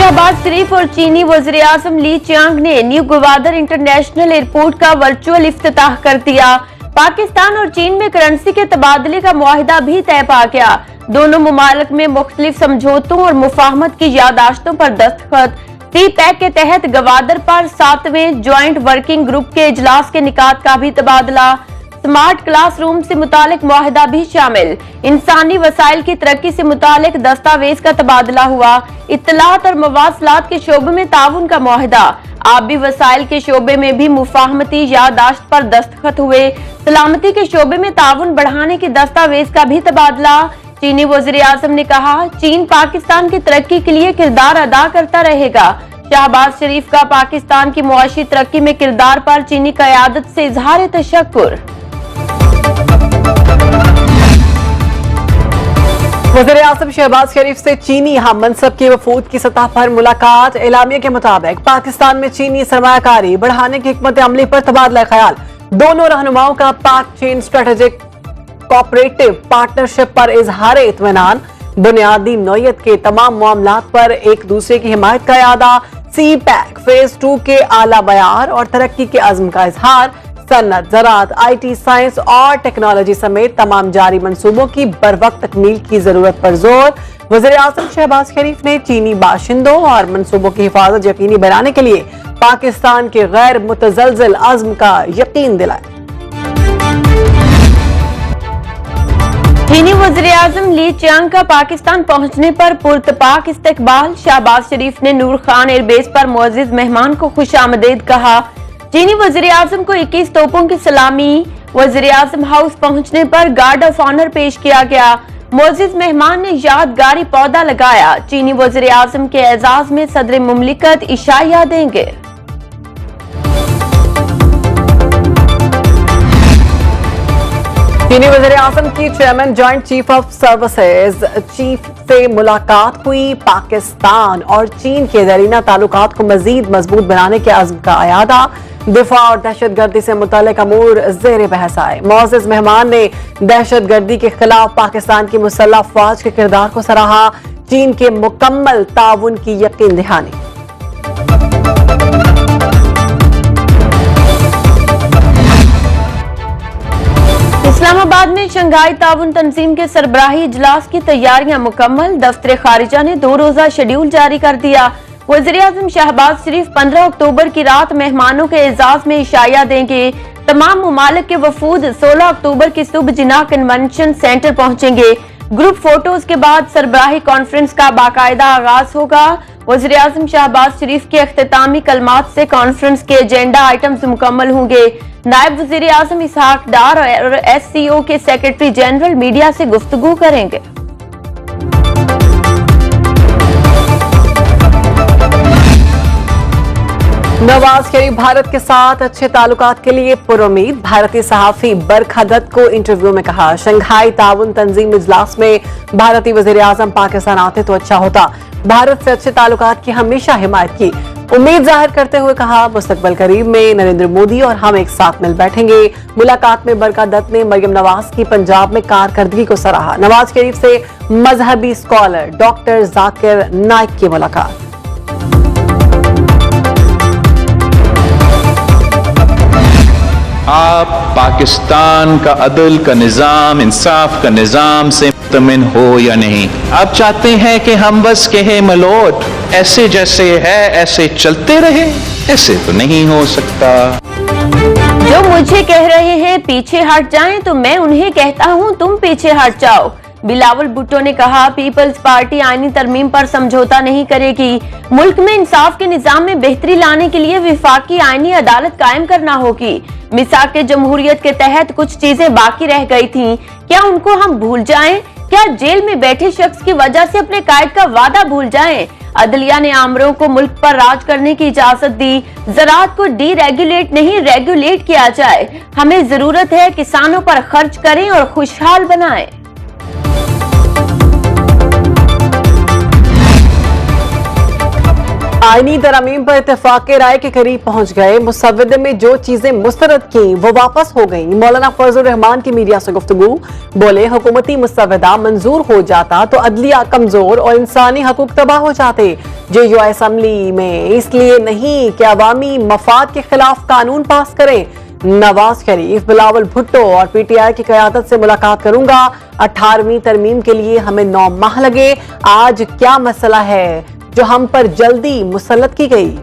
शहबाज शरीफ और चीनी वज़ीर आज़म ली चियांग ने न्यू ग्वादर इंटरनेशनल एयरपोर्ट का वर्चुअल इफ्तिताह कर दिया। पाकिस्तान और चीन में करेंसी के तबादले का मुआहिदा भी तय पा गया। दोनों मुमालिक में मुख्तलिफ समझौतों और मुफाहमत की यादाश्तों पर दस्तखत। सी पैक के तहत ग्वादर पर 7वें ज्वाइंट वर्किंग ग्रुप के इजलास के निकात का भी तबादला। स्मार्ट क्लास रूम से मुतालिक मुआहिदा भी शामिल। इंसानी वसाइल की तरक्की से मुतालिक दस्तावेज का तबादला हुआ। इत्तलात और मवासलात के शोबे में ताउन का मुआहिदा। आबी वसाइल के शोबे में भी मुफाहमती यादाश्त पर दस्तखत हुए। सलामती के शोबे में ताउन बढ़ाने के दस्तावेज का भी तबादला। चीनी वज़ीर आज़म ने कहा, चीन पाकिस्तान की तरक्की के लिए किरदार अदा करता रहेगा। शहबाज शरीफ का पाकिस्तान की मुआशी तरक्की में किरदार पर चीनी क़यादत से इज़हार तशक्कुर। वज़ीर आज़म शहबाज शरीफ से चीनी हम मनसब के वफूद की सतह पर मुलाकात। एलामिया के मुताबिक पाकिस्तान में चीनी सरमायाकारी बढ़ाने की हिकमत अमली पर तबादला ख्याल। दोनों रहनुमाओं का पाक चीन स्ट्रेटेजिक कोऑपरेटिव पार्टनरशिप पर इजहार इत्मीनान। बुनियादी नौयत के तमाम मामलात पर एक दूसरे की हिमायत का इरादा। सी पैक फेज 2 के आला बयार और तरक्की के अज़्म का इजहार। सन्नत, ज़राअत, IT, साइंस और टेक्नोलॉजी समेत तमाम जारी मंसूबों की बरवक्त तकमील की जरूरत पर जोर। वज़ीर आज़म शहबाज शरीफ ने चीनी बाशिंदों और मंसूबों की हिफाजत यकीनी बनाने के लिए पाकिस्तान के गैर मुतज़लज़ल अज़्म का यकीन दिलाया। चीनी वज़ीर आज़म ली चियांग का पाकिस्तान पहुंचने पर पुरतपाक इस्तकबाल। शहबाज शरीफ ने नूर खान एयरबेस पर मुअज़्ज़िज़ मेहमान को खुशामदीद कहा। चीनी वज़ीर आज़म को 21 तोपों की सलामी। वज़ीर आज़म हाउस पहुंचने पर गार्ड ऑफ ऑनर पेश किया गया। मुअज़्ज़िज़ मेहमान ने यादगारी पौधा लगाया। चीनी वज़ीर आज़म के एजाज में सदर मुमलिकत इशाया देंगे। चीनी वज़ीर आज़म की chairman joint chief of services chief से मुलाकात हुई। पाकिस्तान और चीन के ज़रीना ताल्लुकात को मजीद मजबूत बनाने के अज़्म का अयादा। दिफा और दहशतगर्दी से मुतल्लिक़ अमूर ज़ेर बहस आए। मुअज़्ज़िज़ मेहमान ने दहशतगर्दी के खिलाफ पाकिस्तान की मुसल्लह अफ़वाज के किरदार को सराहा। चीन के मुकम्मल ताउन की यकीन दहानी। इस्लामाबाद में शंघाई ताउन तंजीम के सरबराही इजलास की तैयारियां मुकम्मल। दफ्तर खारिजा ने 2 रोजा शेड्यूल जारी कर दिया। वज़ीर आज़म शहबाज शरीफ 15 अक्टूबर की रात मेहमानों के एजाज में इशाया देंगे। तमाम मुमालिक के वफूद 16 अक्टूबर की सुबह जिना कन्वेंशन सेंटर पहुंचेंगे। ग्रुप फोटोज के बाद सरबराही कॉन्फ्रेंस का बाकायदा आगाज होगा। वज़ीर आज़म शहबाज शरीफ के अख्तितामी कलमात से कॉन्फ्रेंस के एजेंडा आइटम्स मुकम्मल होंगे। नायब वज़ीर आज़म इसहाक डार और SCO के सेक्रेटरी जनरल मीडिया से गुफ्तगू करेंगे। नवाज शरीफ भारत के साथ अच्छे ताल्लुकात के लिए पुरुमीद। भारतीय सहाफी बरखा दत्त को इंटरव्यू में कहा, शंघाई ताउन तंजीम इजलास में भारतीय वज़ीर आज़म पाकिस्तान आते तो अच्छा होता। भारत से अच्छे ताल्लुकात की हमेशा हिमायत की। उम्मीद जाहिर करते हुए कहा, मुस्तकबल करीब में नरेंद्र मोदी और हम एक साथ मिल बैठेंगे। मुलाकात में बरखा दत्त ने मरियम नवाज की पंजाब में कारकर्दगी को सराहा। नवाज शरीफ से मजहबी स्कॉलर डॉक्टर जाकिर नाइक की मुलाकात। आप पाकिस्तान का अदल का निज़ाम, इंसाफ का निज़ाम से मुतमिन हो या नहीं? आप चाहते हैं कि हम बस कहे मलोट ऐसे जैसे है ऐसे चलते रहे? ऐसे तो नहीं हो सकता। जो मुझे कह रहे हैं पीछे हट जाएं तो मैं उन्हें कहता हूं तुम पीछे हट जाओ। बिलावल भुट्टो ने कहा, पीपल्स पार्टी आईनी तरमीम पर समझौता नहीं करेगी। मुल्क में इंसाफ के निजाम में बेहतरी लाने के लिए विफाकी आईनी अदालत कायम करना होगी। मिसाक जमहूरियत के तहत कुछ चीजें बाकी रह गई थीं, क्या उनको हम भूल जाएं? क्या जेल में बैठे शख्स की वजह से अपने कायद का वादा भूल जाएं? अदलिया ने आमरों को मुल्क पर राज करने की इजाजत दी। ज़राअत को डीरेगुलेट नहीं रेगुलेट किया जाए। हमें जरूरत है किसानों पर खर्च करें और खुशहाल बनाएं। आईनी तरमीम पर इत्तेफाक राय के करीब पहुंच गए। मुसव्वदे में जो चीजें मुस्तरद की वो वापस हो गई। मौलाना फजल रहमान की मीडिया से गुफ्तगू, बोले हुकूमती मुसव्वदा मंजूर हो जाता तो अदलिया कमजोर और इंसानी हकूक तबाह हो जाते। JU असम्बली में इसलिए नहीं कि अवामी मफाद के खिलाफ कानून पास करें। नवाज शरीफ, बिलावल भुट्टो और PTI की क़यादत से मुलाकात करूंगा। 18वीं तरमीम के लिए हमें 9 माह लगे। आज क्या मसला है जो हम पर जल्दी मुसल्लत की गई।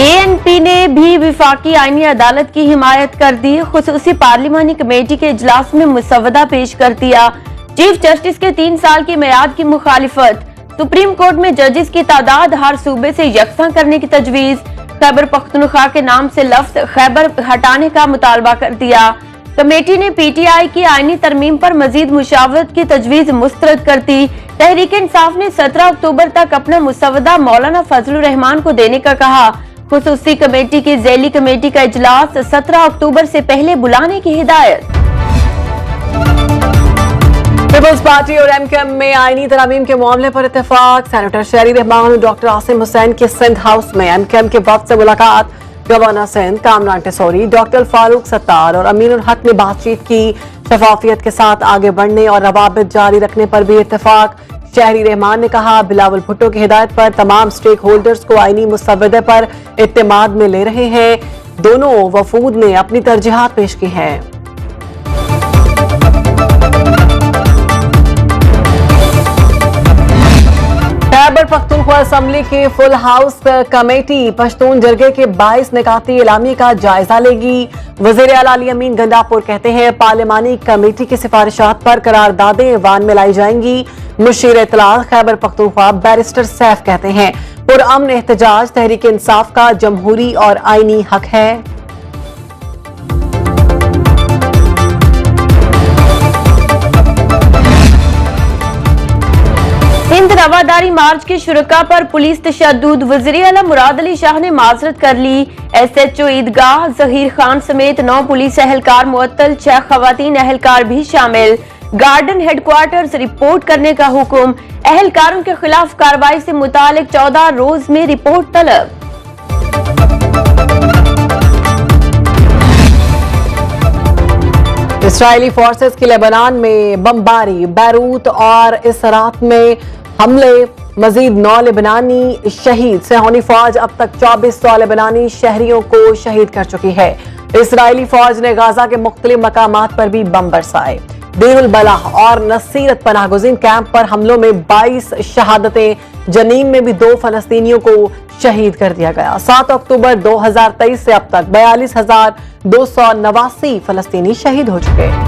ANP ने भी विफाकी आईनी अदालत की हिमायत कर दी। खुसूसी पार्लिमानी कमेटी के इजलास में मुसव्वदा पेश कर दिया। चीफ जस्टिस के 3 साल की मियाद की मुखालिफत। सुप्रीम कोर्ट में जजेस की तादाद हर सूबे से यकसा करने की तजवीज। खैबर पख्तूनख्वा के नाम से लफ्ज खैबर हटाने का मुतालबा कर दिया। कमेटी ने PTI की आईनी तरमीम पर मजीद मुशावरत की तजवीज मुस्तरद कर दी। तहरीक इंसाफ ने 17 अक्टूबर तक अपना मुसव्वदा मौलाना फजलुर रहमान को देने का कहा। खुसूसी कमेटी की ज़ैली कमेटी का इजलास 17 अक्टूबर से पहले बुलाने की हिदायत। पीपल्स पार्टी और MKM में आईनी तरमीम के मामले पर इत्तेफाक। सेनेटर शहरी रहमान और डॉक्टर आसिम हुसैन के सिंध हाउस में MKM के वफद से मुलाकात। गवर्नर सिंध कामरान टेसोरी, डॉक्टर फारूक सत्तार और अमीनुल हक ने बातचीत की। शफाफियत के साथ आगे बढ़ने और रवाबित जारी रखने पर भी इत्तेफाक। शहरी रहमान ने कहा, बिलावल भुट्टो की हिदायत पर तमाम स्टेक होल्डर्स को आईनी मुसव्वदे पर इत्तेमाद में ले रहे हैं। दोनों वफूद ने अपनी तरजीहात पेश की हैं। खैबर पख्तूनख्वा असम्बली की फुल हाउस कमेटी पश्तून जरगे के 22 निकाती इलामी का जायजा लेगी। वज़ीर आला अली अमीन गंडापुर कहते हैं, पार्लिमानी कमेटी की सिफारिशात पर करारदादें ऐवान में लाई जाएंगी। मुशीर इत्तलात खैबर पख्तूनख्वा बैरिस्टर सैफ कहते हैं, पुरअमन एहतजाज तहरीक इंसाफ का जमहूरी और आईनी हक है। हिंद रवादारी मार्च के शुरका पर पुलिस तशद्दुद। वज़ीर आला मुराद अली शाह ने माजरत कर ली। SHO ईदगाह जहीर खान समेत 9 पुलिस एहलकार मुअत्तल, 6 खवातीन एहलकार भी शामिल। गार्डन हेडक्वार्टर्स रिपोर्ट करने का हुक्म। एहलकारों के खिलाफ कार्रवाई से मुतालिक 14 रोज में रिपोर्ट तलब। इसराइली फोर्सेस की लेबनान में बमबारी, बैरूत और इसरात में हमले, मजीद 9 लेबनानी शहीद। सेहोनी फौज अब तक 2400 लेबनानी शहरियों को शहीद कर चुकी है। इसराइली फौज ने गाजा के मुख्तलिफ मकामात पर भी बम बरसाए। देरुल बलाह और नसीरत पनाहगुज़ीन कैंप पर हमलों में 22 शहादतें। जनीन में भी 2 फलस्तीनियों को शहीद कर दिया गया। 7 अक्टूबर 2023 से अब तक 42,289 फलस्तीनी शहीद हो चुके।